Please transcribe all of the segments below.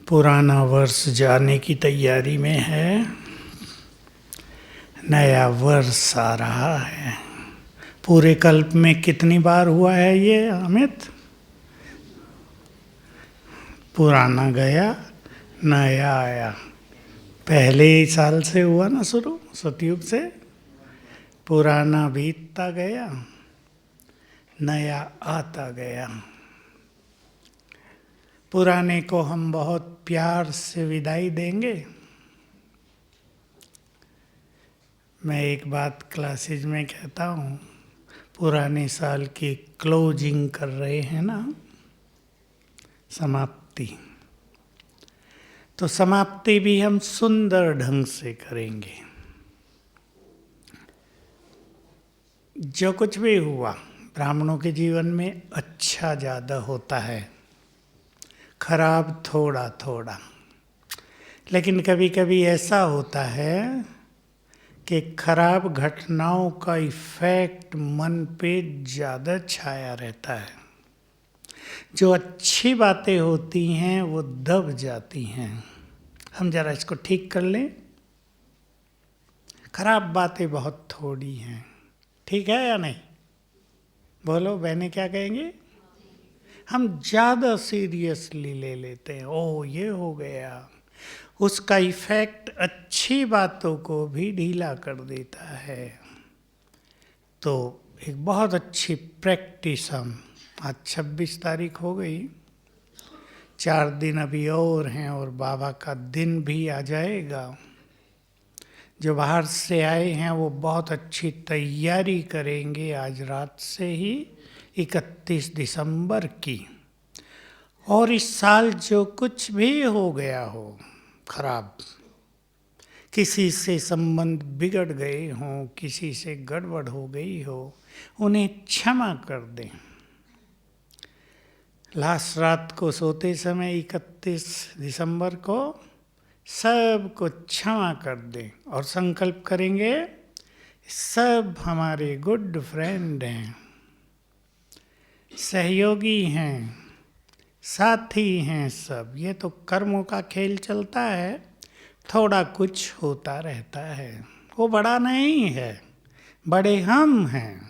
पुराना वर्ष जाने की तैयारी में है, नया वर्ष आ रहा है। पूरे कल्प में कितनी बार हुआ है ये अमित? पुराना गया, नया आया। पहले ही साल से हुआ ना शुरू, सतयुग से। पुराना बीतता गया, नया आता गया। पुराने को हम बहुत प्यार से विदाई देंगे। मैं एक बात क्लासेज में कहता हूँ, पुराने साल की क्लोजिंग कर रहे हैं ना, समाप्ति। तो समाप्ति भी हम सुंदर ढंग से करेंगे। जो कुछ भी हुआ, ब्राह्मणों के जीवन में अच्छा ज़्यादा होता है, खराब थोड़ा थोड़ा। लेकिन कभी कभी ऐसा होता है कि खराब घटनाओं का इफेक्ट मन पे ज़्यादा छाया रहता है। जो अच्छी बातें होती हैं वो दब जाती हैं। हम जरा इसको ठीक कर लें। खराब बातें बहुत थोड़ी हैं, ठीक है या नहीं? बोलो बहनें, क्या कहेंगे? हम ज़्यादा सीरियसली ले लेते हैं। ओह ये हो गया, उसका इफेक्ट अच्छी बातों को भी ढीला कर देता है। तो एक बहुत अच्छी प्रैक्टिस हम, आज 26 तारीख हो गई, 4 दिन अभी और हैं और बाबा का दिन भी आ जाएगा। जो बाहर से आए हैं वो बहुत अच्छी तैयारी करेंगे आज रात से ही, 31 दिसंबर की। और इस साल जो कुछ भी हो गया हो खराब, किसी से संबंध बिगड़ गए हों, किसी से गड़बड़ हो गई हो, उन्हें क्षमा कर दें। लास्ट रात को सोते समय 31 दिसंबर को सब को क्षमा कर दें और संकल्प करेंगे सब हमारे गुड फ्रेंड हैं, सहयोगी हैं, साथी हैं सब। ये तो कर्मों का खेल चलता है, थोड़ा कुछ होता रहता है, वो बड़ा नहीं है, बड़े हम हैं।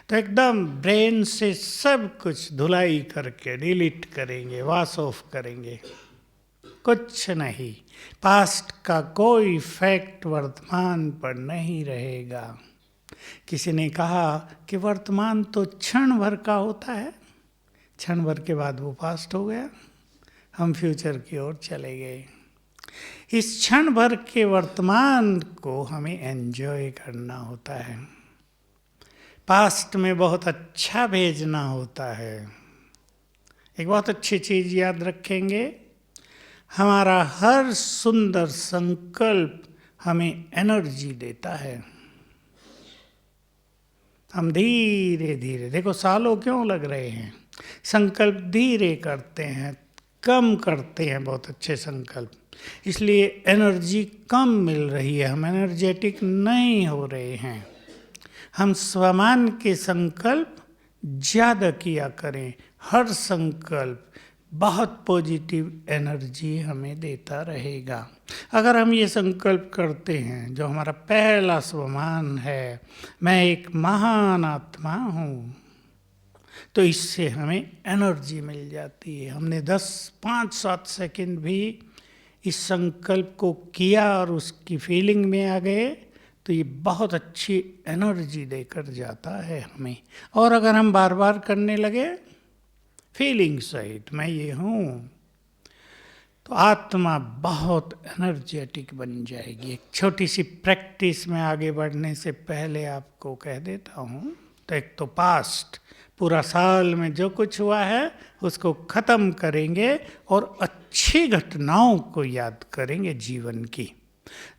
तो एकदम ब्रेन से सब कुछ धुलाई करके डिलीट करेंगे, वॉश ऑफ करेंगे। कुछ नहीं, पास्ट का कोई इफेक्ट वर्तमान पर नहीं रहेगा। किसी ने कहा कि वर्तमान तो क्षण भर का होता है, क्षण भर के बाद वो पास्ट हो गया, हम फ्यूचर की ओर चले गए। इस क्षण भर के वर्तमान को हमें एंजॉय करना होता है, पास्ट में बहुत अच्छा भेजना होता है। एक बहुत अच्छी चीज़ याद रखेंगे, हमारा हर सुंदर संकल्प हमें एनर्जी देता है। हम धीरे धीरे, देखो सालों क्यों लग रहे हैं, संकल्प धीरे करते हैं, कम करते हैं बहुत अच्छे संकल्प, इसलिए एनर्जी कम मिल रही है, हम एनर्जेटिक नहीं हो रहे हैं। हम स्वमान के संकल्प ज़्यादा किया करें, हर संकल्प बहुत पॉजिटिव एनर्जी हमें देता रहेगा। अगर हम ये संकल्प करते हैं, जो हमारा पहला स्वमान है, मैं एक महान आत्मा हूँ, तो इससे हमें एनर्जी मिल जाती है। हमने 10, 5, 7 सेकंड भी इस संकल्प को किया और उसकी फीलिंग में आ गए, तो ये बहुत अच्छी एनर्जी देकर जाता है हमें। और अगर हम बार बार करने लगे फीलिंग सहित, मैं ये हूँ, तो आत्मा बहुत एनर्जेटिक बन जाएगी। एक छोटी सी प्रैक्टिस में आगे बढ़ने से पहले आपको कह देता हूँ। तो एक तो पास्ट, पूरा साल में जो कुछ हुआ है उसको ख़त्म करेंगे और अच्छी घटनाओं को याद करेंगे जीवन की।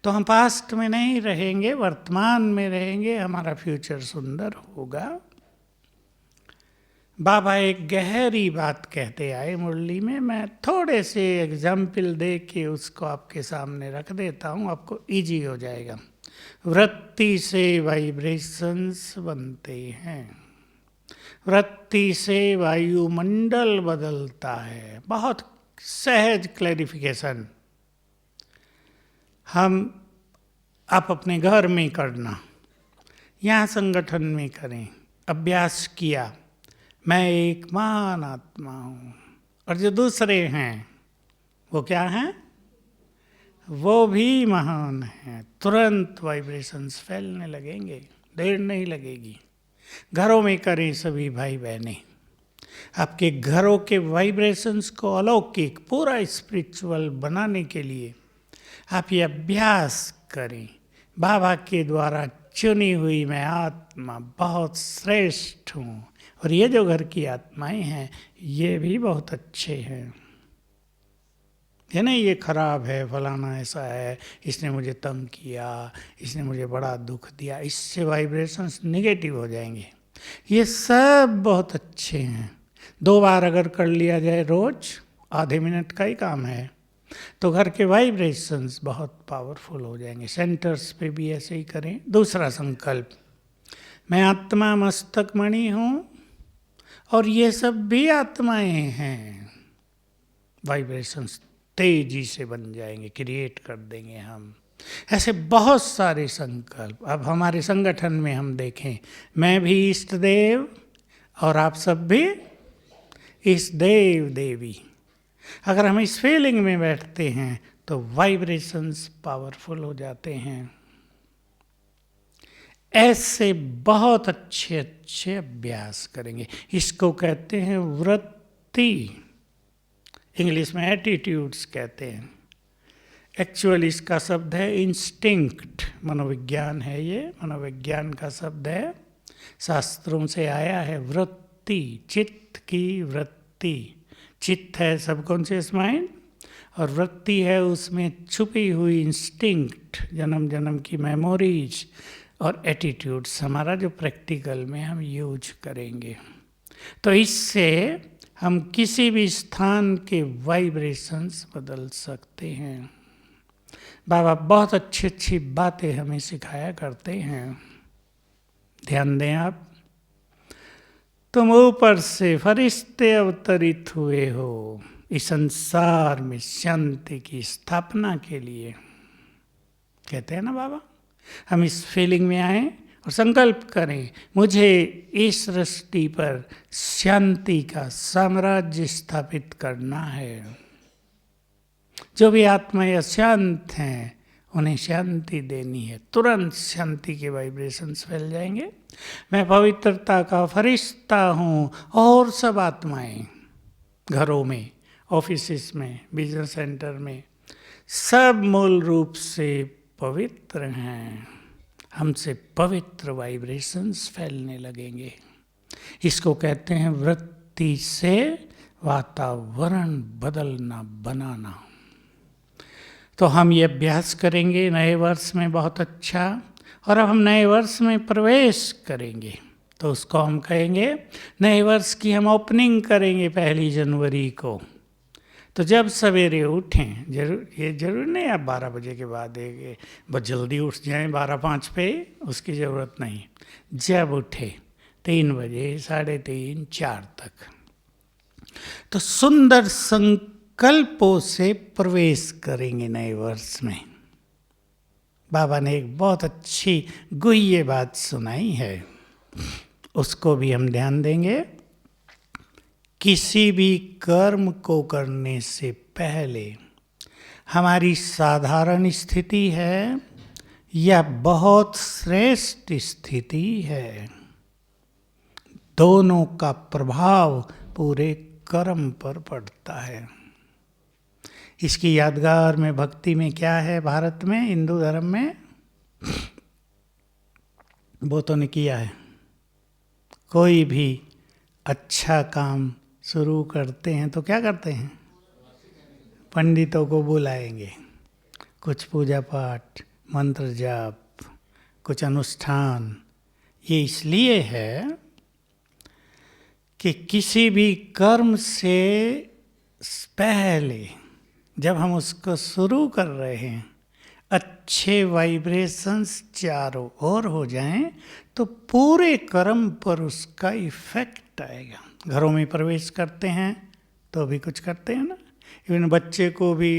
तो हम पास्ट में नहीं रहेंगे, वर्तमान में रहेंगे, हमारा फ्यूचर सुंदर होगा। बाबा एक गहरी बात कहते आए मुरली में, मैं थोड़े से एग्जाम्पल दे के उसको आपके सामने रख देता हूँ, आपको इजी हो जाएगा। वृत्ति से वाइब्रेशंस बनते हैं, वृत्ति से वायुमंडल बदलता है। बहुत सहज क्लैरिफिकेशन आप अपने घर में करना, यहाँ संगठन में करें। अभ्यास किया, मैं एक महान आत्मा हूँ, और जो दूसरे हैं वो क्या हैं? वो भी महान हैं। तुरंत वाइब्रेशंस फैलने लगेंगे, देर नहीं लगेगी। घरों में करें सभी भाई बहनें। आपके घरों के वाइब्रेशंस को अलौकिक, पूरा स्पिरिचुअल बनाने के लिए आप ये अभ्यास करें। बाबा के द्वारा चुनी हुई मैं आत्मा बहुत श्रेष्ठ हूँ, और ये जो घर की आत्माएं हैं ये भी बहुत अच्छे हैं। ये नहीं ये खराब है, फलाना ऐसा है, इसने मुझे तंग किया, इसने मुझे बड़ा दुख दिया, इससे वाइब्रेशंस निगेटिव हो जाएंगे। ये सब बहुत अच्छे हैं। 2 बार अगर कर लिया जाए रोज, आधे मिनट का ही काम है, तो घर के वाइब्रेशंस बहुत पावरफुल हो जाएंगे। सेंटर्स पे भी ऐसे ही करें। दूसरा संकल्प, मैं आत्मा मस्तक मणि हूँ और ये सब भी आत्माएं हैं। वाइब्रेशंस तेजी से बन जाएंगे, क्रिएट कर देंगे हम। ऐसे बहुत सारे संकल्प। अब हमारे संगठन में हम देखें, मैं भी इष्ट देव और आप सब भी इष्ट देव देवी। अगर हम इस फीलिंग में बैठते हैं तो वाइब्रेशंस पावरफुल हो जाते हैं। ऐसे बहुत अच्छे अच्छे अभ्यास करेंगे। इसको कहते हैं वृत्ति, इंग्लिश में एटीट्यूड्स कहते हैं। एक्चुअली इसका शब्द है इंस्टिंक्ट, मनोविज्ञान है ये, मनोविज्ञान का शब्द है, शास्त्रों से आया है। वृत्ति, चित्त की वृत्ति। चित्त है सबकॉन्शियस माइंड, और वृत्ति है उसमें छुपी हुई इंस्टिंक्ट, जन्म जन्म की मेमोरीज और एटीट्यूड्स, हमारा जो प्रैक्टिकल में हम यूज करेंगे। तो इससे हम किसी भी स्थान के वाइब्रेशंस बदल सकते हैं। बाबा बहुत अच्छी अच्छी बातें हमें सिखाया करते हैं। ध्यान दें आप, तुम ऊपर से फरिश्ते अवतरित हुए हो इस संसार में शांति की स्थापना के लिए। कहते हैं ना बाबा, हम इस फीलिंग में आए और संकल्प करें, मुझे इस सृष्टि पर शांति का साम्राज्य स्थापित करना है। जो भी आत्माएं अशांत हैं उन्हें शांति देनी है। तुरंत शांति के वाइब्रेशंस फैल जाएंगे। मैं पवित्रता का फरिश्ता हूँ, और सब आत्माएं घरों में, ऑफिसेस में, बिजनेस सेंटर में, सब मूल रूप से पवित्र हैं। हमसे पवित्र वाइब्रेशंस फैलने लगेंगे। इसको कहते हैं वृत्ति से वातावरण बदलना, बनाना। तो हम ये अभ्यास करेंगे नए वर्ष में बहुत अच्छा। और अब हम नए वर्ष में प्रवेश करेंगे तो उसको हम कहेंगे, नए वर्ष की हम ओपनिंग करेंगे 1 जनवरी को। तो जब सवेरे उठें, ये जरूर नहीं आप 12 बजे के बाद बहुत जल्दी उठ जाएं 12:05 पे, उसकी ज़रूरत नहीं। जब उठे 3 बजे, 3:30, 4 तक, तो सुंदर संकल्पों से प्रवेश करेंगे नए वर्ष में। बाबा ने एक बहुत अच्छी गुह्य बात सुनाई है, उसको भी हम ध्यान देंगे। किसी भी कर्म को करने से पहले हमारी साधारण स्थिति है या बहुत श्रेष्ठ स्थिति है, दोनों का प्रभाव पूरे कर्म पर पड़ता है। इसकी यादगार में भक्ति में क्या है, भारत में, हिंदू धर्म में, वो तो ने किया है। कोई भी अच्छा काम शुरू करते हैं तो क्या करते हैं, पंडितों को बुलाएंगे, कुछ पूजा पाठ, मंत्र जाप, कुछ अनुष्ठान। ये इसलिए है कि किसी भी कर्म से पहले जब हम उसको शुरू कर रहे हैं, अच्छे वाइब्रेशंस चारों ओर हो जाएं तो पूरे कर्म पर उसका इफेक्ट आएगा। घरों में प्रवेश करते हैं तो भी कुछ करते हैं ना, इवन बच्चे को भी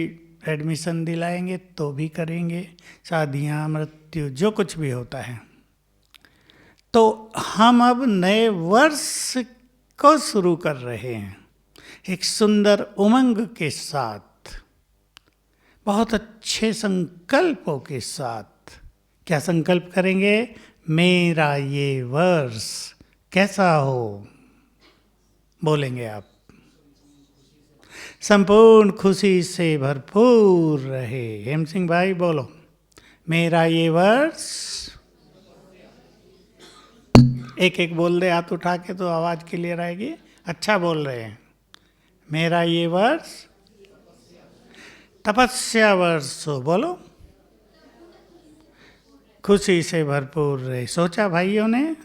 एडमिशन दिलाएंगे तो भी करेंगे, शादियाँ, मृत्यु, जो कुछ भी होता है। तो हम अब नए वर्ष को शुरू कर रहे हैं एक सुंदर उमंग के साथ, बहुत अच्छे संकल्पों के साथ। क्या संकल्प करेंगे? मेरा ये वर्ष कैसा हो, बोलेंगे आप। संपूर्ण खुशी से भरपूर रहे। हेम सिंह भाई बोलो, मेरा ये वर्ष। एक एक बोल दे हाथ उठा के तो आवाज क्लियर आएगी। अच्छा बोल रहे हैं। मेरा ये वर्ष तपस्या वर्ष हो, बोलो। खुशी से भरपूर रहे। सोचा भाइयों ने?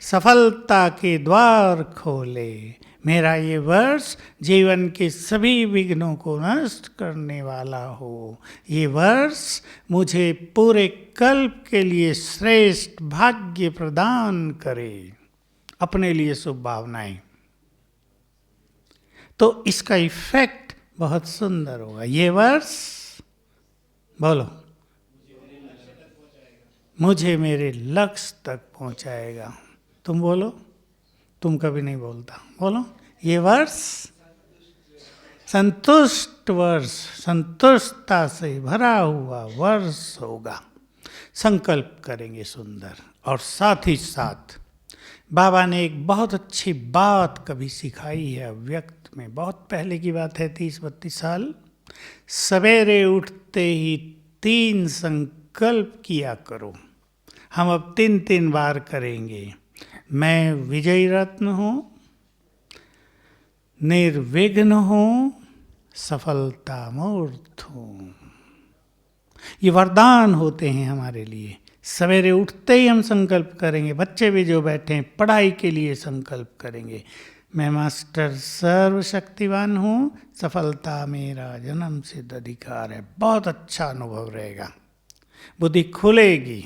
सफलता के द्वार खोले। मेरा ये वर्ष जीवन के सभी विघ्नों को नष्ट करने वाला हो। ये वर्ष मुझे पूरे कल्प के लिए श्रेष्ठ भाग्य प्रदान करे। अपने लिए शुभ भावनाएं। तो इसका इफेक्ट बहुत सुंदर होगा। ये वर्ष, बोलो, मुझे मेरे लक्ष्य तक पहुंचाएगा। तुम बोलो, तुम कभी नहीं बोलता, बोलो। ये वर्ष संतुष्ट वर्ष, संतुष्टता से भरा हुआ वर्ष होगा। संकल्प करेंगे सुंदर। और साथ ही साथ बाबा ने एक बहुत अच्छी बात कभी सिखाई है अव्यक्त में, बहुत पहले की बात है, 30-32 साल। सवेरे उठते ही 3 संकल्प किया करो। हम अब 3-3 बार करेंगे। मैं विजयी रत्न हूँ, निर्विघ्न हूँ, सफलता मूर्त हूँ। ये वरदान होते हैं हमारे लिए। सवेरे उठते ही हम संकल्प करेंगे। बच्चे भी जो बैठे हैं पढ़ाई के लिए संकल्प करेंगे। मैं मास्टर सर्वशक्तिवान हूँ, सफलता मेरा जन्म सिद्ध अधिकार है। बहुत अच्छा अनुभव रहेगा। बुद्धि खुलेगी,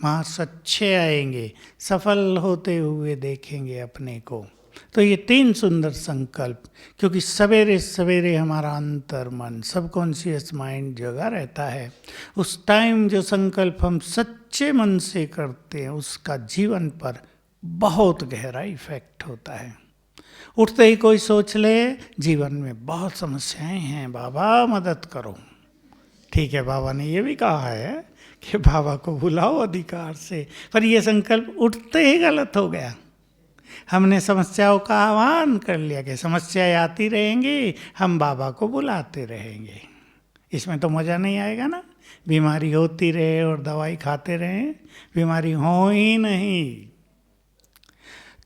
मार्क्स अच्छे आएंगे, सफल होते हुए देखेंगे अपने को। तो ये 3 सुंदर संकल्प, क्योंकि सवेरे सवेरे हमारा अंतर मन, सबकॉन्शियस माइंड जगा रहता है। उस टाइम जो संकल्प हम सच्चे मन से करते हैं उसका जीवन पर बहुत गहरा इफेक्ट होता है। उठते ही कोई सोच ले जीवन में बहुत समस्याएं हैं, बाबा मदद करो। ठीक है, बाबा ने ये भी कहा है कि बाबा को बुलाओ अधिकार से, पर यह संकल्प उठते ही गलत हो गया। हमने समस्याओं का आह्वान कर लिया कि समस्याएं आती रहेंगी, हम बाबा को बुलाते रहेंगे। इसमें तो मज़ा नहीं आएगा ना। बीमारी होती रहे और दवाई खाते रहें, बीमारी हो ही नहीं।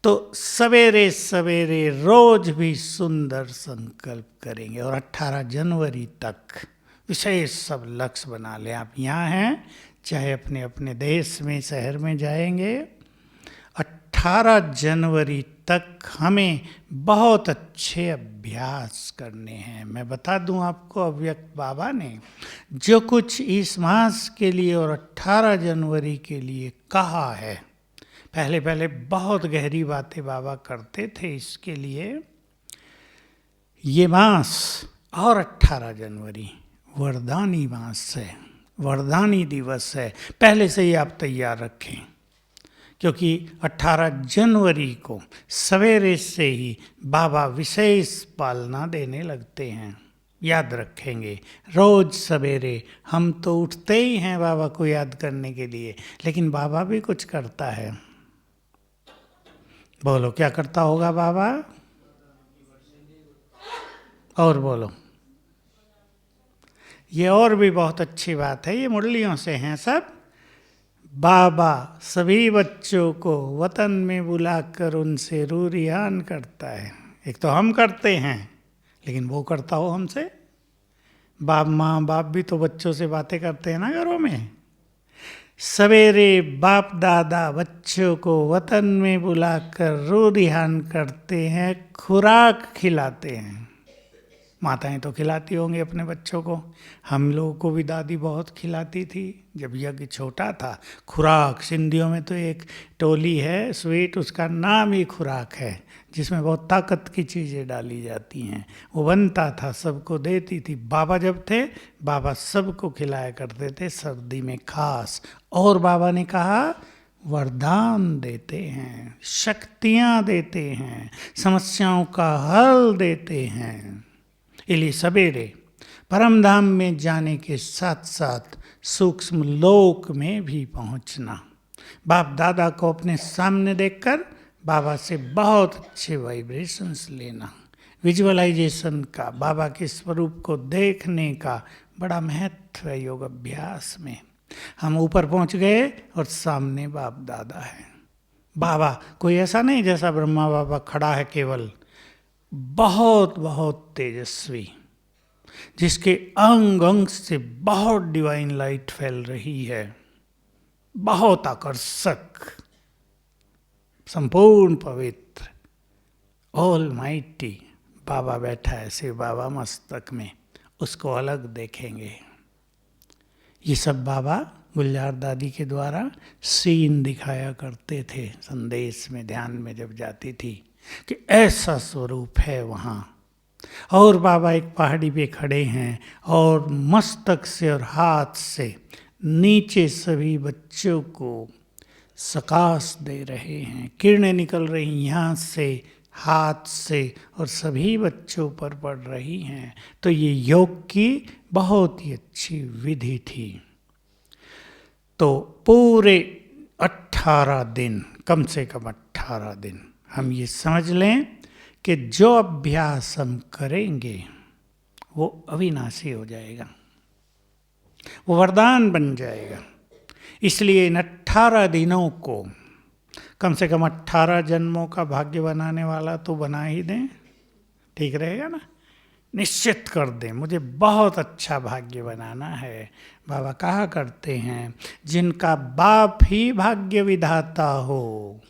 तो सवेरे सवेरे रोज भी सुंदर संकल्प करेंगे। और 18 जनवरी तक विशेष सब लक्ष्य बना लें। आप यहाँ हैं, चाहे अपने अपने देश में, शहर में जाएंगे, 18 जनवरी तक हमें बहुत अच्छे अभ्यास करने हैं। मैं बता दूं आपको, अव्यक्त बाबा ने जो कुछ इस मास के लिए और 18 जनवरी के लिए कहा है, पहले पहले बहुत गहरी बातें बाबा करते थे इसके लिए। ये मास और 18 जनवरी वरदानी मास है, वरदानी दिवस है। पहले से ही आप तैयार रखें, क्योंकि 18 जनवरी को सवेरे से ही बाबा विशेष पालना देने लगते हैं। याद रखेंगे, रोज सवेरे हम तो उठते ही हैं बाबा को याद करने के लिए, लेकिन बाबा भी कुछ करता है। बोलो, क्या करता होगा बाबा? और बोलो। ये और भी बहुत अच्छी बात है, ये मुरलियों से हैं सब। बाबा सभी बच्चों को वतन में बुलाकर उनसे रूरियान करता है। एक तो हम करते हैं, लेकिन वो करता हो हमसे। बाप माँ बाप भी तो बच्चों से बातें करते हैं ना घरों में। सवेरे बाप दादा बच्चों को वतन में बुलाकर रूरियान करते हैं, खुराक खिलाते हैं। माताएं तो खिलाती होंगी अपने बच्चों को, हम लोगों को भी दादी बहुत खिलाती थी जब यज्ञ छोटा था। खुराक, सिंधियों में तो एक टोली है स्वीट, उसका नाम ही खुराक है, जिसमें बहुत ताकत की चीज़ें डाली जाती हैं। वो बनता था, सबको देती थी। बाबा जब थे, बाबा सबको खिलाया करते थे, सर्दी में खास। और बाबा ने कहा वरदान देते हैं, शक्तियाँ देते हैं, समस्याओं का हल देते हैं। इसलिए सवेरे परम धाम में जाने के साथ साथ सूक्ष्म लोक में भी पहुंचना, बाप दादा को अपने सामने देखकर बाबा से बहुत अच्छे वाइब्रेशंस लेना, विजुअलाइजेशन का, बाबा के स्वरूप को देखने का बड़ा महत्व है योग अभ्यास में। हम ऊपर पहुंच गए और सामने बाप दादा है। बाबा कोई ऐसा नहीं जैसा ब्रह्मा बाबा खड़ा है केवल, बहुत बहुत तेजस्वी, जिसके अंग अंग से बहुत डिवाइन लाइट फैल रही है, बहुत आकर्षक, संपूर्ण पवित्र, ऑलमाइटी बाबा बैठा है शिव बाबा मस्तक में, उसको अलग देखेंगे। ये सब बाबा गुलजार दादी के द्वारा सीन दिखाया करते थे संदेश में, ध्यान में जब जाती थी कि ऐसा स्वरूप है वहाँ। और बाबा एक पहाड़ी पे खड़े हैं और मस्तक से और हाथ से नीचे सभी बच्चों को सकाश दे रहे हैं, किरणें निकल रही यहाँ से, हाथ से, और सभी बच्चों पर पड़ रही हैं। तो ये योग की बहुत ही अच्छी विधि थी। तो पूरे 18 दिन, कम से कम 18 दिन हम ये समझ लें कि जो अभ्यास हम करेंगे वो अविनाशी हो जाएगा, वो वरदान बन जाएगा। इसलिए इन 18 दिनों को कम से कम 18 जन्मों का भाग्य बनाने वाला तो बना ही दें, ठीक रहेगा ना। निश्चित कर दें मुझे बहुत अच्छा भाग्य बनाना है। बाबा कहा करते हैं जिनका बाप ही भाग्य विधाता हो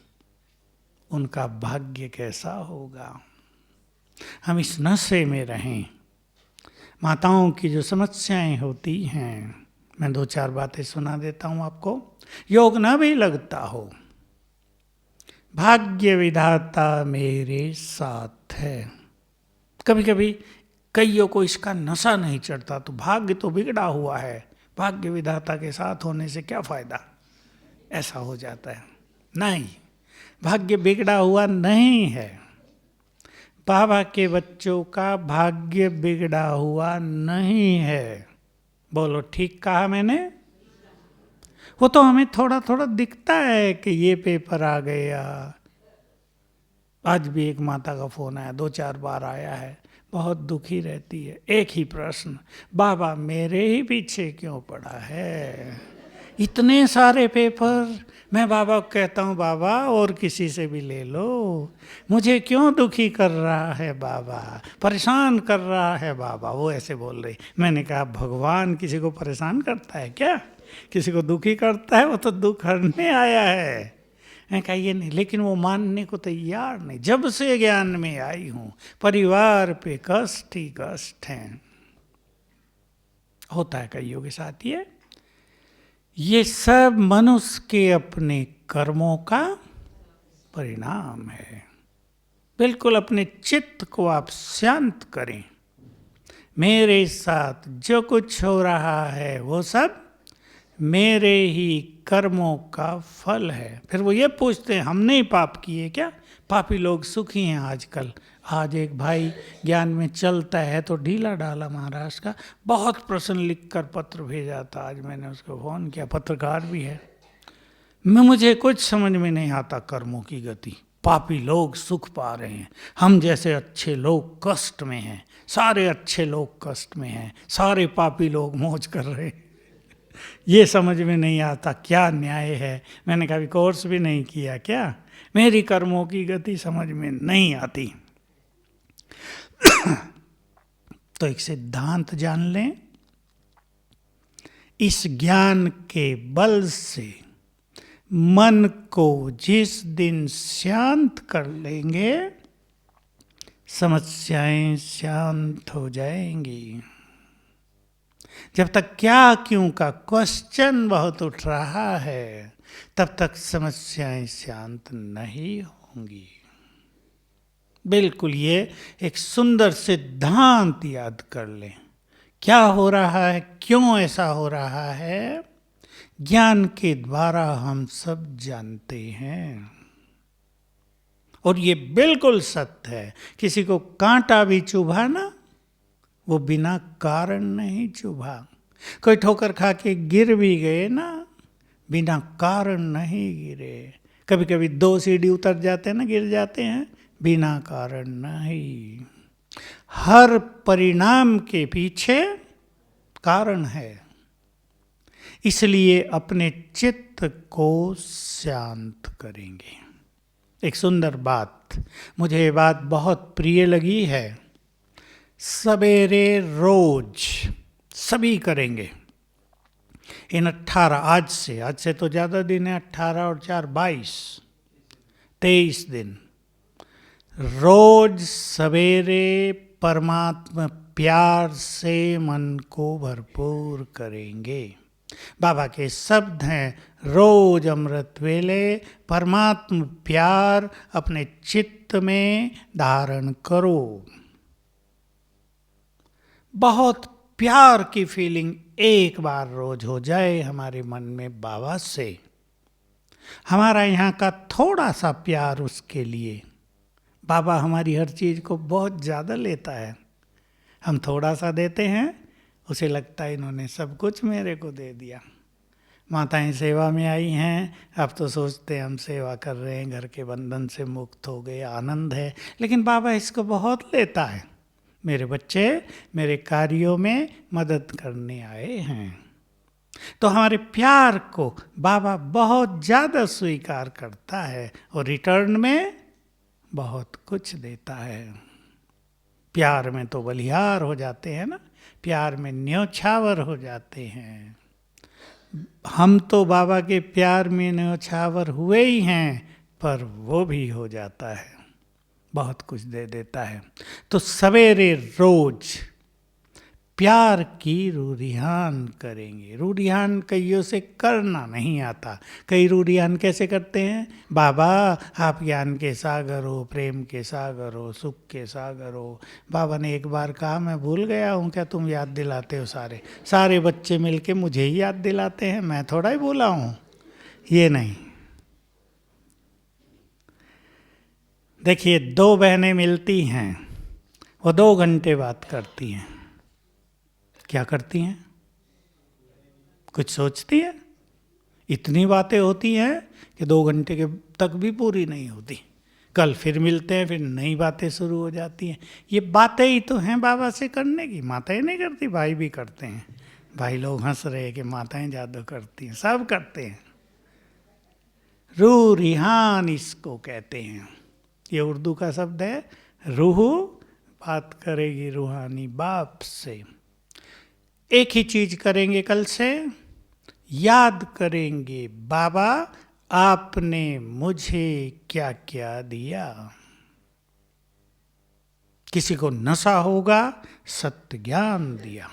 उनका भाग्य कैसा होगा। हम इस नशे में रहें। माताओं की जो समस्याएं होती हैं, मैं 2-4 बातें सुना देता हूँ आपको। योग ना भी लगता हो, भाग्य विधाता मेरे साथ है। कभी कभी कईयों को इसका नशा नहीं चढ़ता, तो भाग्य तो बिगड़ा हुआ है, भाग्य विधाता के साथ होने से क्या फायदा, ऐसा हो जाता है। नहीं, भाग्य बिगड़ा हुआ नहीं है। बाबा के बच्चों का भाग्य बिगड़ा हुआ नहीं है। बोलो ठीक कहा मैंने? वो तो हमें थोड़ा थोड़ा दिखता है कि ये पेपर आ गया। आज भी एक माता का फोन आया, 2-4 बार आया है, बहुत दुखी रहती है। एक ही प्रश्न, बाबा मेरे ही पीछे क्यों पड़ा है, इतने सारे पेपर। मैं बाबा को कहता हूँ बाबा और किसी से भी ले लो, मुझे क्यों दुखी कर रहा है बाबा, परेशान कर रहा है बाबा। वो ऐसे बोल रही। मैंने कहा भगवान किसी को परेशान करता है क्या, किसी को दुखी करता है? वो तो दुख हरने आया है। मैं कहा ये नहीं, लेकिन वो मानने को तैयार नहीं। जब से ज्ञान में आई हूँ परिवार पे कष्ट ही कष्ट हैं। होता है कईयों के साथ ये सब मनुष्य के अपने कर्मों का परिणाम है। बिल्कुल अपने चित्त को आप शांत करें। मेरे साथ जो कुछ हो रहा है वो सब मेरे ही कर्मों का फल है। फिर वो ये पूछते हैं हमने ही पाप किए क्या? पापी लोग सुखी हैं आजकल। आज एक भाई ज्ञान में चलता है तो ढीला डाला महाराष्ट्र का, बहुत प्रश्न लिखकर पत्र भेजा था। आज मैंने उसको फ़ोन किया, पत्रकार भी है। मुझे कुछ समझ में नहीं आता कर्मों की गति। पापी लोग सुख पा रहे हैं, हम जैसे अच्छे लोग कष्ट में हैं। सारे अच्छे लोग कष्ट में हैं, सारे पापी लोग मौज कर रहे हैं। ये समझ में नहीं आता क्या न्याय है। मैंने कभी कोर्स भी नहीं किया क्या? मेरी कर्मों की गति समझ में नहीं आती। तो एक सिद्धांत जान लें, इस ज्ञान के बल से मन को जिस दिन शांत कर लेंगे, समस्याएं शांत हो जाएंगी। जब तक क्या क्यों का क्वेश्चन बहुत उठ रहा है, तब तक समस्याएं शांत नहीं होंगी। बिल्कुल, ये एक सुंदर सिद्धांत याद कर लें। क्या हो रहा है, क्यों ऐसा हो रहा है, ज्ञान के द्वारा हम सब जानते हैं। और ये बिल्कुल सत्य है। किसी को कांटा भी चुभा ना, वो बिना कारण नहीं चुभा। कोई ठोकर खा के गिर भी गए ना, बिना कारण नहीं गिरे। कभी कभी 2 सीढ़ी उतर जाते हैं ना, गिर जाते हैं, बिना कारण नहीं। हर परिणाम के पीछे कारण है। इसलिए अपने चित्त को शांत करेंगे। एक सुंदर बात, मुझे ये बात बहुत प्रिय लगी है। सवेरे रोज सभी करेंगे इन 18, आज से तो ज़्यादा दिन है, 18 और 4 22, 23 दिन। रोज सवेरे परमात्मा प्यार से मन को भरपूर करेंगे। बाबा के शब्द हैं, रोज अमृत वेले परमात्मा प्यार अपने चित्त में धारण करो। बहुत प्यार की फीलिंग एक बार रोज हो जाए हमारे मन में बाबा से, हमारा यहाँ का थोड़ा सा प्यार उसके लिए। बाबा हमारी हर चीज़ को बहुत ज़्यादा लेता है, हम थोड़ा सा देते हैं, उसे लगता है इन्होंने सब कुछ मेरे को दे दिया। माताएं सेवा में आई हैं, अब तो सोचते हैं हम सेवा कर रहे हैं, घर के बंधन से मुक्त हो गए, आनंद है। लेकिन बाबा इसको बहुत लेता है। मेरे बच्चे मेरे कार्यों में मदद करने आए हैं, तो हमारे प्यार को बाबा बहुत ज़्यादा स्वीकार करता है और रिटर्न में बहुत कुछ देता है। प्यार में तो बलिहार हो जाते हैं ना, प्यार में न्योछावर हो जाते हैं। हम तो बाबा के प्यार में न्योछावर हुए ही हैं, पर वो भी हो जाता है, बहुत कुछ दे देता है। तो सवेरे रोज प्यार की रूरिहान करेंगे। रूरिहान कईयों से करना नहीं आता। कई रूरिहान कैसे करते हैं, बाबा आप ज्ञान के सागर हो, प्रेम के सागर हो, सुख के सागर हो। बाबा ने एक बार कहा, मैं भूल गया हूँ क्या, तुम याद दिलाते हो। सारे बच्चे मिलके मुझे ही याद दिलाते हैं, मैं थोड़ा ही भूला हूँ। ये नहीं। देखिए, 2 बहनें मिलती हैं, वो 2 घंटे बात करती हैं। क्या करती हैं, कुछ सोचती हैं? इतनी बातें होती हैं कि 2 घंटे के तक भी पूरी नहीं होती। कल फिर मिलते हैं, फिर नई बातें शुरू हो जाती हैं। ये बातें ही तो हैं बाबा से करने की। माताएं नहीं करती, भाई भी करते हैं। भाई लोग हंस रहे कि माताएं ज़्यादा करती हैं, सब करते हैं। रूह रिहान इसको कहते हैं। ये उर्दू का शब्द है। रूह बात करेगी रूहानी बाप से। एक ही चीज करेंगे कल से, याद करेंगे बाबा आपने मुझे क्या क्या दिया। किसी को नशा होगा, सत्य ज्ञान दिया।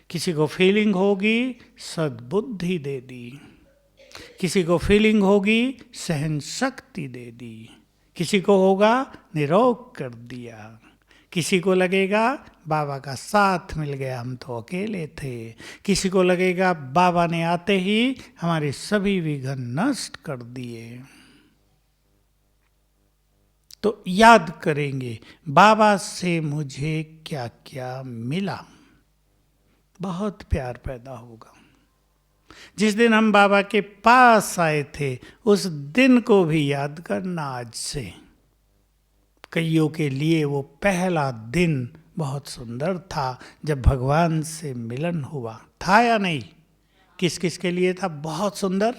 किसी को फीलिंग होगी, सद्बुद्धि दे दी। किसी को फीलिंग होगी, सहन शक्ति दे दी। किसी को होगा, निरोग कर दिया। किसी को लगेगा बाबा का साथ मिल गया, हम तो अकेले थे। किसी को लगेगा बाबा ने आते ही हमारे सभी विघ्न नष्ट कर दिए। तो याद करेंगे बाबा से मुझे क्या क्या मिला। बहुत प्यार पैदा होगा। जिस दिन हम बाबा के पास आए थे, उस दिन को भी याद करना आज से। कईयों के लिए वो पहला दिन बहुत सुंदर था, जब भगवान से मिलन हुआ था या नहीं? किस किस के लिए था बहुत सुंदर?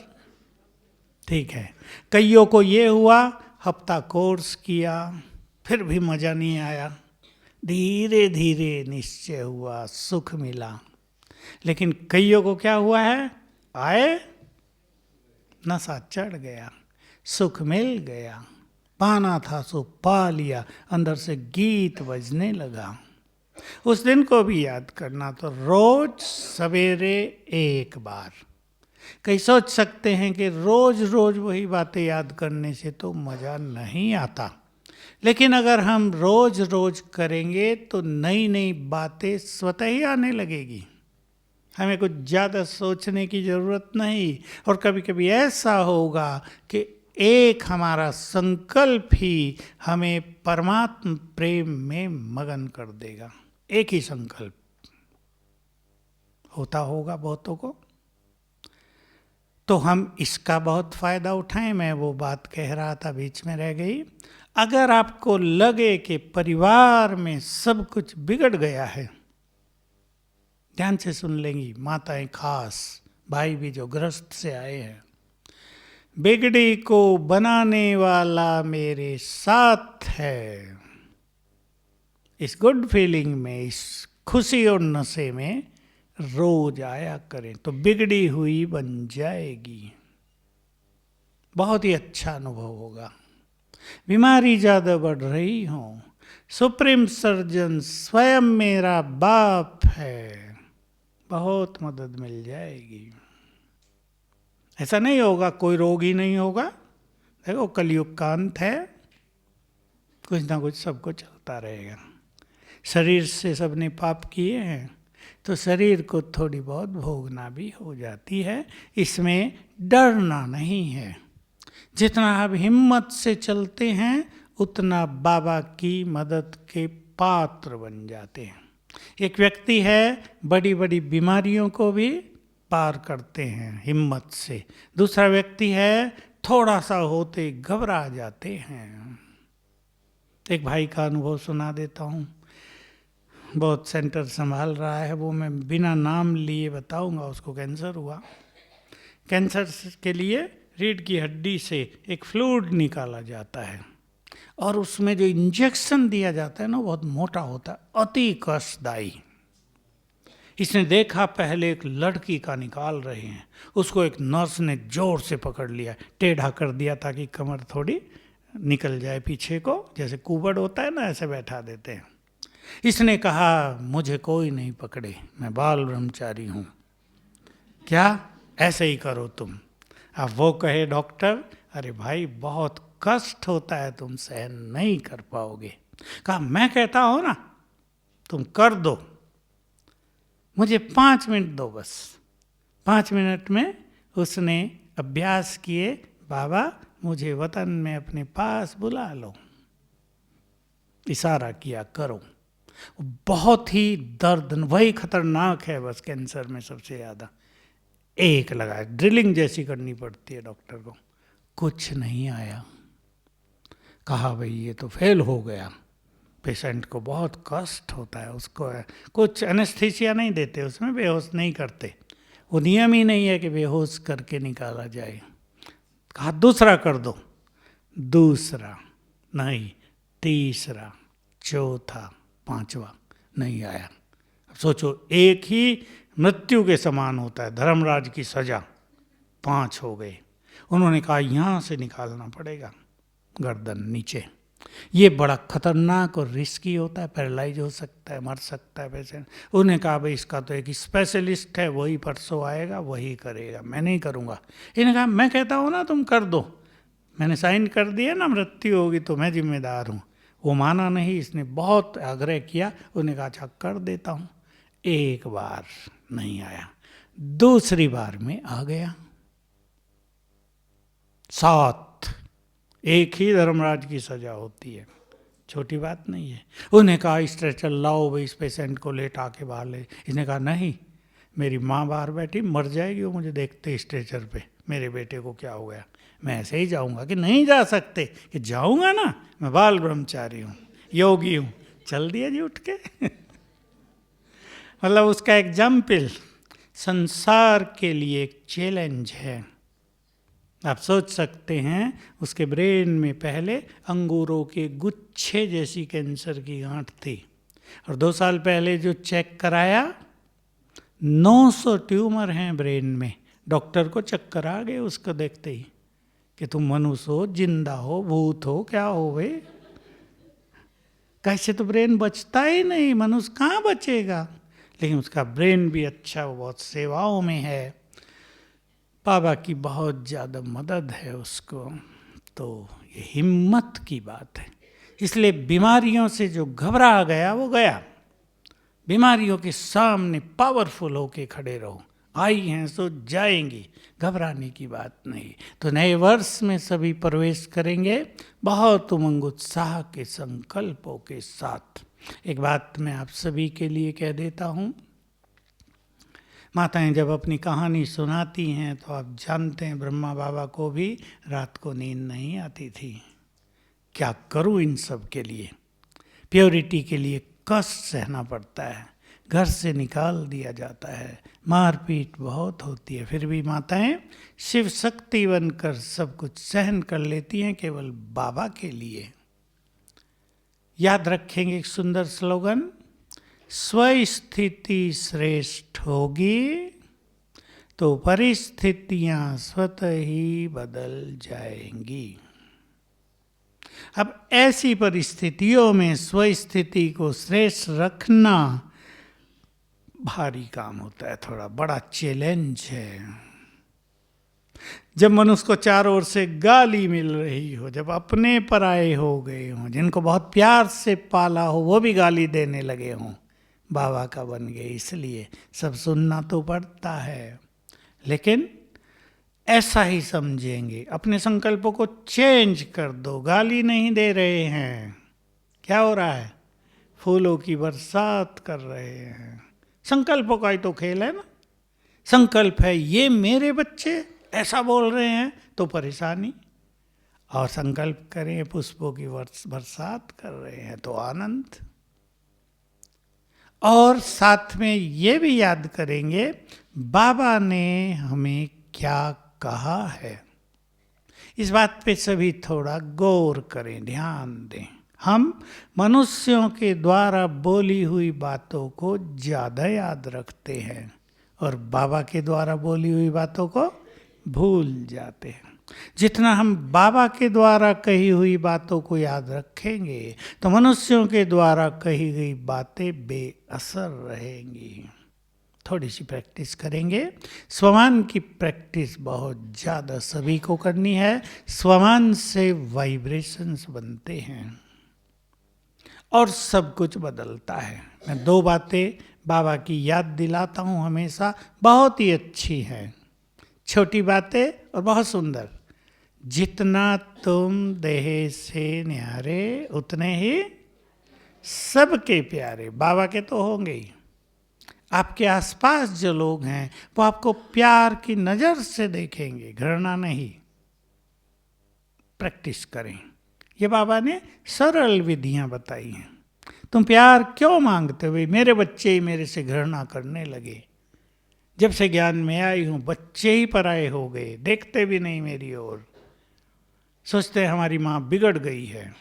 ठीक है। कईयों को ये हुआ, हफ्ता कोर्स किया, फिर भी मज़ा नहीं आया। धीरे धीरे निश्चय हुआ, सुख मिला। लेकिन कईयों को क्या हुआ है, आए, नशा चढ़ गया, सुख मिल गया, पाना था सो पा लिया, अंदर से गीत बजने लगा। उस दिन को भी याद करना, तो रोज सवेरे एक बार। कई सोच सकते हैं कि रोज रोज वही बातें याद करने से तो मज़ा नहीं आता, लेकिन अगर हम रोज रोज करेंगे तो नई नई बातें स्वतः ही आने लगेगी। हमें कुछ ज़्यादा सोचने की ज़रूरत नहीं। और कभी कभी ऐसा होगा कि एक हमारा संकल्प ही हमें परमात्म प्रेम में मगन कर देगा। एक ही संकल्प होता होगा बहुतों को, तो हम इसका बहुत फायदा उठाएं। मैं वो बात कह रहा था, बीच में रह गई। अगर आपको लगे कि परिवार में सब कुछ बिगड़ गया है, ध्यान से सुन लेंगी माताएं खास, भाई भी जो गृहस्थ से आए हैं। बिगड़ी को बनाने वाला मेरे साथ है। इस गुड फीलिंग में, इस खुशी और नशे में रोज आया करें तो बिगड़ी हुई बन जाएगी। बहुत ही अच्छा अनुभव होगा। बीमारी ज़्यादा बढ़ रही हो, सुप्रीम सर्जन स्वयं मेरा बाप है, बहुत मदद मिल जाएगी। ऐसा नहीं होगा कोई रोग ही नहीं होगा। देखो कलयुग का अंत है, कुछ ना कुछ सबको चलता रहेगा। शरीर से सबने पाप किए हैं तो शरीर को थोड़ी बहुत भोगना भी हो जाती है, इसमें डरना नहीं है। जितना आप हिम्मत से चलते हैं उतना बाबा की मदद के पात्र बन जाते हैं। एक व्यक्ति है बड़ी बड़ी बीमारियों को भी पार करते हैं हिम्मत से, दूसरा व्यक्ति है थोड़ा सा होते घबरा जाते हैं। एक भाई का अनुभव सुना देता हूँ, बहुत सेंटर संभाल रहा है, वो मैं बिना नाम लिए बताऊंगा। उसको कैंसर हुआ। कैंसर के लिए रीढ़ की हड्डी से एक फ्लूइड निकाला जाता है और उसमें जो इंजेक्शन दिया जाता है ना, बहुत मोटा होता है, अति कष्टदायी। इसने देखा पहले एक लड़की का निकाल रहे हैं, उसको एक नर्स ने जोर से पकड़ लिया, टेढ़ा कर दिया ताकि कमर थोड़ी निकल जाए पीछे को, जैसे कुबड़ होता है ना, ऐसे बैठा देते हैं। इसने कहा मुझे कोई नहीं पकड़े, मैं बाल ब्रह्मचारी हूँ, क्या ऐसे ही करो तुम। अब वो कहे डॉक्टर अरे भाई बहुत कष्ट होता है, तुम सहन नहीं कर पाओगे। कहा मैं कहता हूँ ना तुम कर दो, मुझे 5 मिनट दो बस। 5 मिनट में उसने अभ्यास किए, बाबा मुझे वतन में अपने पास बुला लो, इशारा किया करो। बहुत ही दर्द, वही खतरनाक है बस कैंसर में सबसे ज़्यादा। एक लगा, ड्रिलिंग जैसी करनी पड़ती है डॉक्टर को, कुछ नहीं आया। कहा भाई ये तो फेल हो गया। पेशेंट को बहुत कष्ट होता है, उसको कुछ एनेस्थीसिया नहीं देते, उसमें बेहोश नहीं करते, वो नियम ही नहीं है कि बेहोश करके निकाला जाए। कहा दूसरा कर दो, दूसरा नहीं, तीसरा, चौथा, 5वां, नहीं आया। अब सोचो एक ही मृत्यु के समान होता है, धर्मराज की सजा, 5 हो गए। उन्होंने कहा यहाँ से निकालना पड़ेगा गर्दन नीचे, ये बड़ा खतरनाक और रिस्की होता है, पैरालाइज हो सकता है, मर सकता है पेशेंट। उन्होंने कहा भाई इसका तो एक स्पेशलिस्ट है, वही परसों आएगा, वही करेगा, मैं नहीं करूँगा। इन्होंने कहा मैं कहता हूँ ना तुम कर दो, मैंने साइन कर दिया ना, मृत्यु होगी तो मैं जिम्मेदार हूँ। वो माना नहीं, इसने बहुत आग्रह किया। उन्होंने कहा अच्छा कर देता हूँ। एक बार नहीं आया, दूसरी बार में आ गया। 7, एक ही धर्मराज की सजा होती है, छोटी बात नहीं है। उन्हें कहा स्ट्रेचर लाओ भाई, इस पेशेंट को लेटा के बाहर ले। इसने कहा नहीं, मेरी माँ बाहर बैठी मर जाएगी वो मुझे देखते स्ट्रेचर पे, मेरे बेटे को क्या हो गया, मैं ऐसे ही जाऊंगा। कि नहीं जा सकते, कि जाऊंगा ना, मैं बाल ब्रह्मचारी हूँ, योगी हूँ। चल दिया जी उठ के। मतलब उसका एग्जाम्पल संसार के लिए एक चैलेंज है। आप सोच सकते हैं उसके ब्रेन में पहले अंगूरों के गुच्छे जैसी कैंसर की गांठ थी, और 2 साल पहले जो चेक कराया 900 ट्यूमर हैं ब्रेन में। डॉक्टर को चक्कर आ गए उसको देखते ही, कि तुम मनुष्य हो, जिंदा हो, भूत हो, क्या हो वे। कैसे तो ब्रेन बचता ही नहीं, मनुष्य कहाँ बचेगा। लेकिन उसका ब्रेन भी अच्छा, वो बहुत सेवाओं में है, बाबा की बहुत ज़्यादा मदद है उसको। तो ये हिम्मत की बात है। इसलिए बीमारियों से जो घबरा गया वो गया। बीमारियों के सामने पावरफुल होके खड़े रहो, आई हैं सो जाएंगी, घबराने की बात नहीं। तो नए वर्ष में सभी प्रवेश करेंगे बहुत उमंग उत्साह के संकल्पों के साथ। एक बात मैं आप सभी के लिए कह देता हूँ, माताएं जब अपनी कहानी सुनाती हैं तो आप जानते हैं ब्रह्मा बाबा को भी रात को नींद नहीं आती थी। क्या करूं इन सब के लिए, प्योरिटी के लिए कष्ट सहना पड़ता है, घर से निकाल दिया जाता है, मारपीट बहुत होती है, फिर भी माताएं शिव शक्ति बनकर सब कुछ सहन कर लेती हैं केवल बाबा के लिए। याद रखेंगे एक सुंदर स्लोगन, स्वस्थिति श्रेष्ठ होगी तो परिस्थितियां स्वतः ही बदल जाएंगी। अब ऐसी परिस्थितियों में स्वस्थिति को श्रेष्ठ रखना भारी काम होता है, थोड़ा बड़ा चैलेंज है। जब मनुष्य को चारों ओर से गाली मिल रही हो, जब अपने पराये हो गए हों, जिनको बहुत प्यार से पाला हो वो भी गाली देने लगे हों, बाबा का बन गए, इसलिए सब सुनना तो पड़ता है। लेकिन ऐसा ही समझेंगे, अपने संकल्पों को चेंज कर दो। गाली नहीं दे रहे हैं, क्या हो रहा है, फूलों की बरसात कर रहे हैं। संकल्पों का ही तो खेल है ना। संकल्प है ये मेरे बच्चे ऐसा बोल रहे हैं तो परेशानी, और संकल्प करें पुष्पों की बरसात कर रहे हैं तो आनंद। और साथ में ये भी याद करेंगे बाबा ने हमें क्या कहा है। इस बात पे सभी थोड़ा गौर करें, ध्यान दें। हम मनुष्यों के द्वारा बोली हुई बातों को ज़्यादा याद रखते हैं और बाबा के द्वारा बोली हुई बातों को भूल जाते हैं। जितना हम बाबा के द्वारा कही हुई बातों को याद रखेंगे तो मनुष्यों के द्वारा कही गई बातें बेअसर रहेंगी। थोड़ी सी प्रैक्टिस करेंगे। स्वमान की प्रैक्टिस बहुत ज़्यादा सभी को करनी है। स्वमान से वाइब्रेशंस बनते हैं और सब कुछ बदलता है। मैं दो बातें बाबा की याद दिलाता हूँ हमेशा, बहुत ही अच्छी हैं, छोटी बातें और बहुत सुंदर। जितना तुम देह से न्यारे उतने ही सबके प्यारे। बाबा के तो होंगे ही, आपके आसपास जो लोग हैं वो आपको प्यार की नज़र से देखेंगे, घृणा नहीं। प्रैक्टिस करें, ये बाबा ने सरल विधियां बताई हैं। तुम प्यार क्यों मांगते हो, मेरे बच्चे ही मेरे से घृणा करने लगे। जब से ज्ञान में आई हूँ बच्चे ही पराये हो गए, देखते भी नहीं मेरी ओर, सोचते हैं हमारी माँ बिगड़ गई है।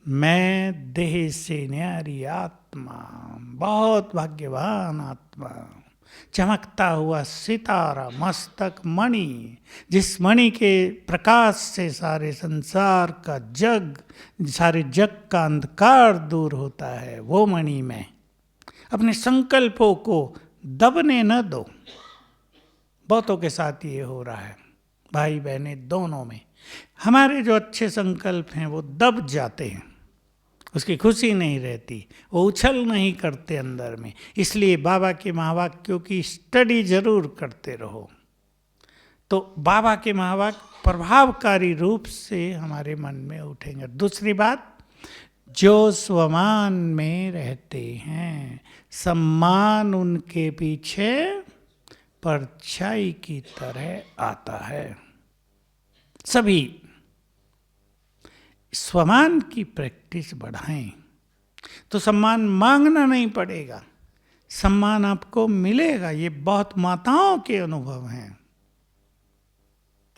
मैं देह से न्यारी आत्मा, बहुत भाग्यवान आत्मा, चमकता हुआ सितारा, मस्तक मणि, जिस मणि के प्रकाश से सारे संसार का सारे जग का अंधकार दूर होता है, वो मणि में अपने संकल्पों को दबने न दो। बहुतों के साथ ये हो रहा है, भाई बहने दोनों में। हमारे जो अच्छे संकल्प हैं वो दब जाते हैं, उसकी खुशी नहीं रहती, वो उछल नहीं करते अंदर में। इसलिए बाबा के महावाक्यों की स्टडी जरूर करते रहो, तो बाबा के महावाक्य प्रभावकारी रूप से हमारे मन में उठेंगे। दूसरी बात, जो स्वमान में रहते हैं सम्मान उनके पीछे परछाई की तरह आता है। सभी स्वमान की प्रैक्टिस बढ़ाएं तो सम्मान मांगना नहीं पड़ेगा, सम्मान आपको मिलेगा। ये बहुत माताओं के अनुभव हैं।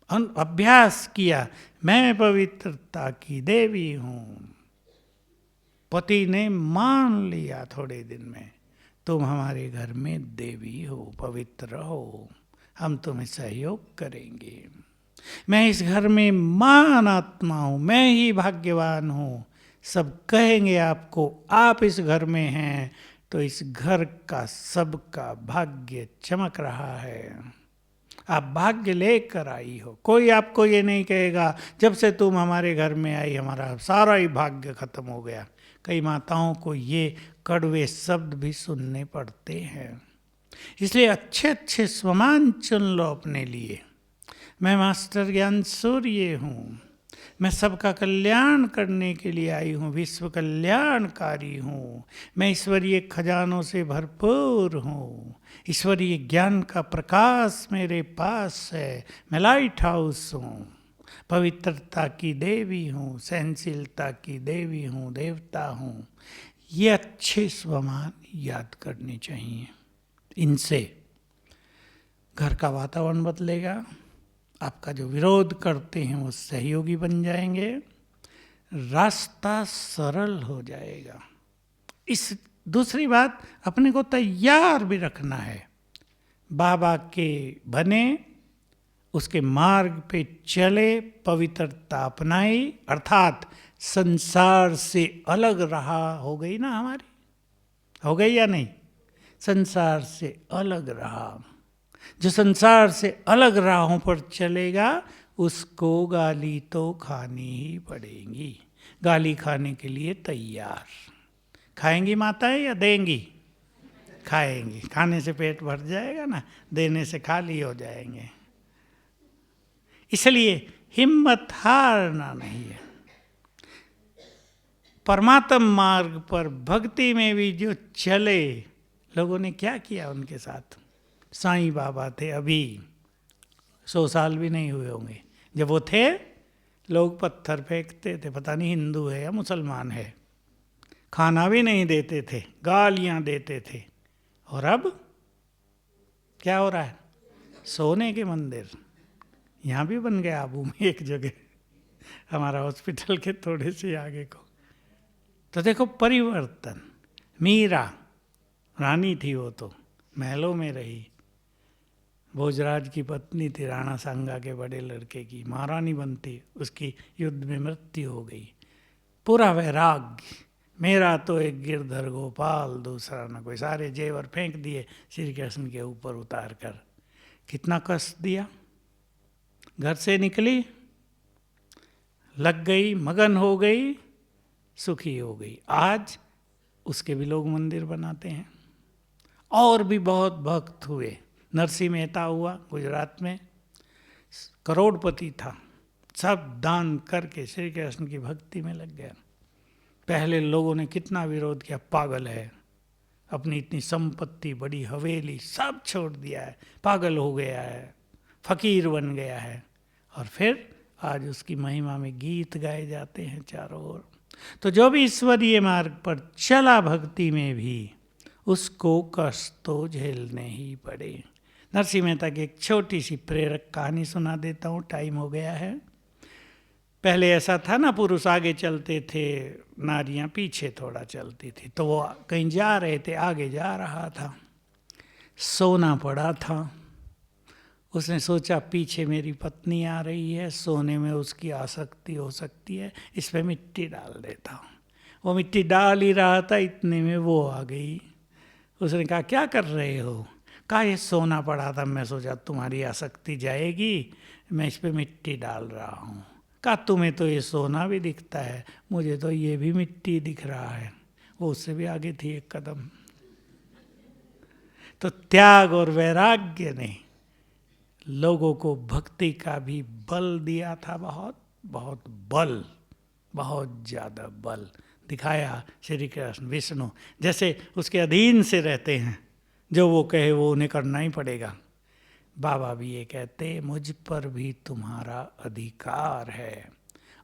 अभ्यास किया, मैं पवित्रता की देवी हूं, पति ने मान लिया थोड़े दिन में, तुम हमारे घर में देवी हो, पवित्र हो, हम तुम्हें सहयोग करेंगे। मैं इस घर में महान आत्मा हूँ, मैं ही भाग्यवान हूँ। सब कहेंगे आपको, आप इस घर में हैं तो इस घर का सबका भाग्य चमक रहा है। आप भाग्य लेकर आई हो। कोई आपको ये नहीं कहेगा जब से तुम हमारे घर में आई हमारा सारा ही भाग्य खत्म हो गया। कई माताओं को ये कड़वे शब्द भी सुनने पड़ते हैं। इसलिए अच्छे अच्छे स्वमान चुन लो अपने लिए। मैं मास्टर ज्ञान सूर्य हूँ, मैं सबका कल्याण करने के लिए आई हूँ, विश्व कल्याणकारी हूँ। मैं ईश्वरीय खजानों से भरपूर हूँ, ईश्वरीय ज्ञान का प्रकाश मेरे पास है। मैं लाइट हाउस हूँ, पवित्रता की देवी हूँ, सहनशीलता की देवी हूँ, देवता हूँ। ये अच्छे स्वमान याद करने चाहिए। इनसे घर का वातावरण बदलेगा, आपका जो विरोध करते हैं वो सहयोगी बन जाएंगे, रास्ता सरल हो जाएगा। इस दूसरी बात, अपने को तैयार भी रखना है। बाबा के बने, उसके मार्ग पे चले, पवित्रता अपनाई, अर्थात संसार से अलग रहा। हो गई ना हमारी, हो गई या नहीं? संसार से अलग रहा। जो संसार से अलग राहों पर चलेगा उसको गाली तो खानी ही पड़ेगी। गाली खाने के लिए तैयार। खाएंगी माताएं या देंगी? खाएंगी। खाने से पेट भर जाएगा ना, देने से खाली हो जाएंगे। इसलिए हिम्मत हारना नहीं है। परमात्म मार्ग पर भक्ति में भी जो चले, लोगों ने क्या किया उनके साथ। साईं बाबा थे, अभी 100 साल भी नहीं हुए होंगे जब वो थे, लोग पत्थर फेंकते थे, पता नहीं हिंदू है या मुसलमान है। खाना भी नहीं देते थे, गालियां देते थे। और अब क्या हो रहा है? सोने के मंदिर यहाँ भी बन गया आबू में एक जगह, हमारा हॉस्पिटल के थोड़े से आगे को। तो देखो परिवर्तन। मीरा रानी थी, वो तो महलों में रही, भोजराज की पत्नी थी, राणा सांगा के बड़े लड़के की, महारानी बनती, उसकी युद्ध में मृत्यु हो गई। पूरा वैराग्य, मेरा तो एक गिरधर गोपाल, दूसरा न कोई, सारे जेवर फेंक दिए श्री कृष्ण के ऊपर उतार कर। कितना कष्ट दिया। घर से निकली, लग गई, मगन हो गई, सुखी हो गई। आज उसके भी लोग मंदिर बनाते हैं। और भी बहुत भक्त हुए। नरसिंह मेहता हुआ गुजरात में, करोड़पति था, सब दान करके श्री कृष्ण की भक्ति में लग गया। पहले लोगों ने कितना विरोध किया, पागल है, अपनी इतनी संपत्ति, बड़ी हवेली सब छोड़ दिया है, पागल हो गया है, फकीर बन गया है। और फिर आज उसकी महिमा में गीत गाए जाते हैं चारों ओर। तो जो भी ईश्वरीय मार्ग पर चला भक्ति में भी, उसको कष्ट तो झेलने ही पड़े। नरसिंह मेहता की एक छोटी सी प्रेरक कहानी सुना देता हूँ, टाइम हो गया है। पहले ऐसा था ना, पुरुष आगे चलते थे, नारियां पीछे थोड़ा चलती थी। तो वो कहीं जा रहे थे, आगे जा रहा था, सोना पड़ा था। उसने सोचा पीछे मेरी पत्नी आ रही है, सोने में उसकी आसक्ति हो सकती है, इस पर मिट्टी डाल देता हूँ। वो मिट्टी डाल ही रहा था, इतने में वो आ गई। उसने कहा क्या कर रहे हो? कहा ये सोना पड़ा था, मैं सोचा तुम्हारी आसक्ति जाएगी, मैं इस पर मिट्टी डाल रहा हूँ। कहा तुम्हें तो ये सोना भी दिखता है, मुझे तो ये भी मिट्टी दिख रहा है। वो उससे भी आगे थी एक कदम। तो त्याग और वैराग्य ने लोगों को भक्ति का भी बल दिया था, बहुत बहुत बल, बहुत ज़्यादा बल दिखाया श्री कृष्ण विष्णु। जैसे उसके अधीन से रहते हैं, जो वो कहे वो उन्हें करना ही पड़ेगा। बाबा भी ये कहते, मुझ पर भी तुम्हारा अधिकार है।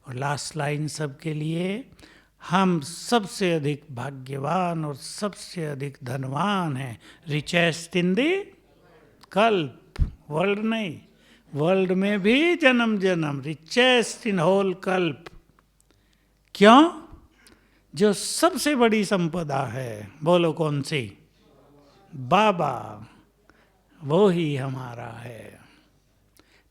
और लास्ट लाइन सबके लिए, हम सबसे अधिक भाग्यवान और सबसे अधिक धनवान हैं। रिचेस्ट इन दी कल्प, वर्ल्ड नहीं, वर्ल्ड में भी जन्म जन्म, रिचेस्ट इन होल कल्प। क्यों? जो सबसे बड़ी संपदा है, बोलो कौन सी? बाबा, वो ही हमारा है।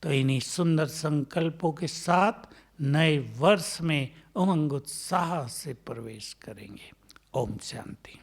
तो इन्हीं सुंदर संकल्पों के साथ नए वर्ष में उमंग उत्साह से प्रवेश करेंगे। ओम शांति।